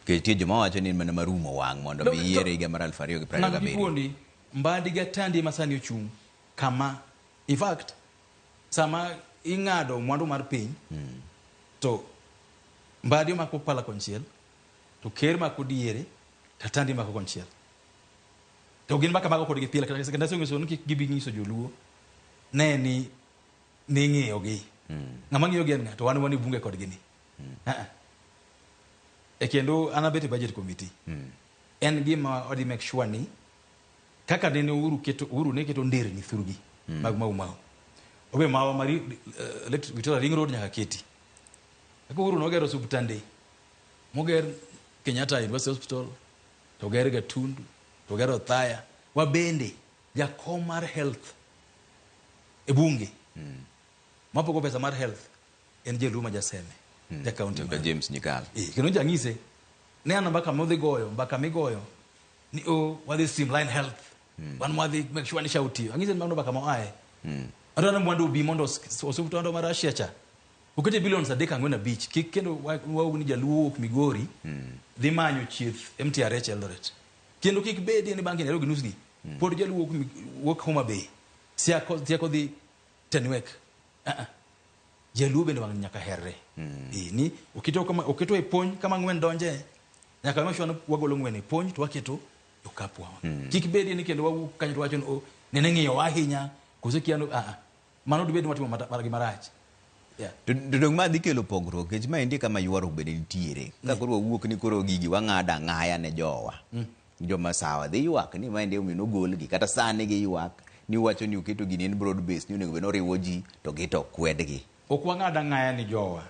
Ke tie joma wacho ni mana marumo wang mondo mi yiere higa mar 2027. Mbadi ga tandi masani ochung kama. In fact, sama ingado mwandu mar piny to mbadi mako pala konchiel to ker mako diere to tandi mako konchiel. To gin maka mako kodgi pile kata sekenda songo niki gibi ngiso joluo ne ni ng'iyo gi. Ng'ama ng'iyo gi to wan wani bunge kodgi ni. E kendo anabete budget committee. En gima odi make sure ni kaka dene Uhuru ne keto nderni thurgi mag mau. Obe mawa mari Victoria Ring Road nyaka keti. Kaka Uhuru no gero osiptende. Moger Kenyatta University Hospital, to gero Gatundu, to gero Thaya. Wabende jakom mar health e bunge. Mapogo pesa mar health en Jeluma Jaseme. Ja county Dr. James Nyikal. Kino jangise ne an mbaka modhigoyo mbaka migoyo ni wadhi streamline health. Wan wadhi make sure ni shauti. Angise ni mbaka moae. Adana mwandu bi mondo osiptando mar Asia cha. Ukete billions adeka ngwena beach. Kendo wau ni jaluo Migori. Dhi manyo chief MTRH Eldoret. Kendo kik bedi ni bangi nero ginusgi. Pod jaluo wok Homa Bay. Siako dhi Tenwek. Jaluo bende wang nyaka herre. Ni ukito e pony kama ngwen donje. Nyaka mashwana wagolo ngwen e pony to waketo okapwa. Kik bedi ni kendo wawu kanyo wacho nene ng'iyo ahinya kose kiano mano dibedi matimo maragi marach. Dodong ma dhi kelo pogruok kech ma indi kama yuaro bende nitiere. Ka koro wuok ni koro gigi wang'ada ng'aya ne jowa. Joma sawa dhi ywak ni ma indi umino golgi kata sane gi ywak ni wacho ni uketo gini en broad base ni onego beno riwo ji to gito kwedgi. Ok wang'ada ng'aya ni jowa.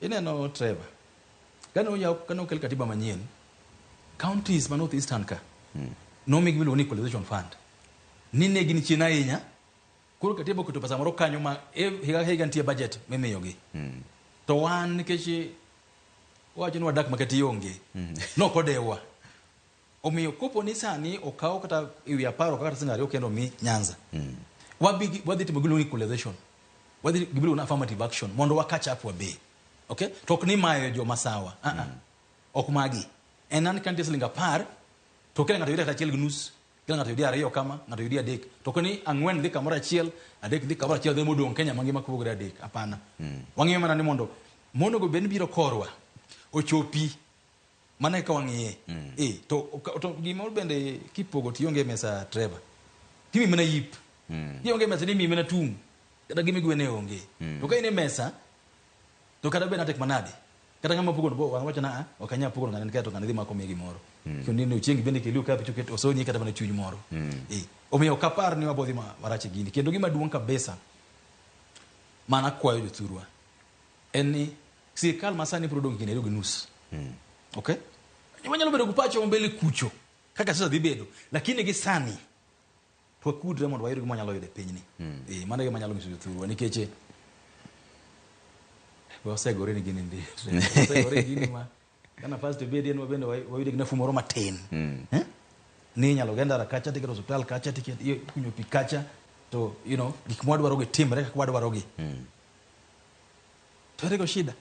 Ineno Trevor. Kano kel katiba manyien. Counties ma North Eastern ka. No migi bilo ni equalization fund. Nine gini china ahinya. Kuro katiba kuto pesa moro kanyo ma higa ntie budget memiyogi. To wan nikech wacho ni wadak makati yonge. No kodewa. Omiyo kopo ni sani okaw kata iwi aparo kata singari kendo mi Nyanza. Wadhi timo gilo ni equalization. Wadhi gibilo na affirmative action mondo wa catch up wabe. Okay? Tok ni mayo jo masawa. Ok magi. Enan kanti slinga par to kele ngato yida achiel gnus. Kele ngato yida ariyo kama, ngato yida adek. To koni ang'wen dhi kamoro achiel, adek dhi kamoro achiel, dhi modong Kenya mangima kupogore adek. Apana. Wang'iyo mana ni mondo go ben biro korwa. Ochopi. Mana ka wang'iye. To gimoro bende kipogo tionge mesa Trevor. Kimi mana yip. Tionge mesa ni mi mana tung. Kata gimi gwene onge. To ka ine mesa to kada bena tek manade. Kata ngama pugo bo wacho na okanya pugo ngane kato kanadhi mako megi moro. Kyo ni Ochieng bende keliu ka pichuket osoni kata bana chuny moro. Omiyo kapar ni wabodhi marache gini. Kendo gima duong kabisa mana kwayo jothurwa. Eni sirkal masani prodong kine rugi nus. Okay? Nyamanyalo bedo kupacho mbele kucho. Kaka sasa dhi bedo. Lakini gi sani twakudre mondo wayud gima nyalo yude pinyni. Mana gima nyalo nyiso jothurwa nikeche wasegore ni gini ndi. Wasegore gini ma kana first bedi en wabende wayude gina fumoro matin. Ni nyalo genda kacha tikero hospital kacha tiket kunyo pi kacha to gik mwadwaroge timre kaka wadwaroge. Twerego shida.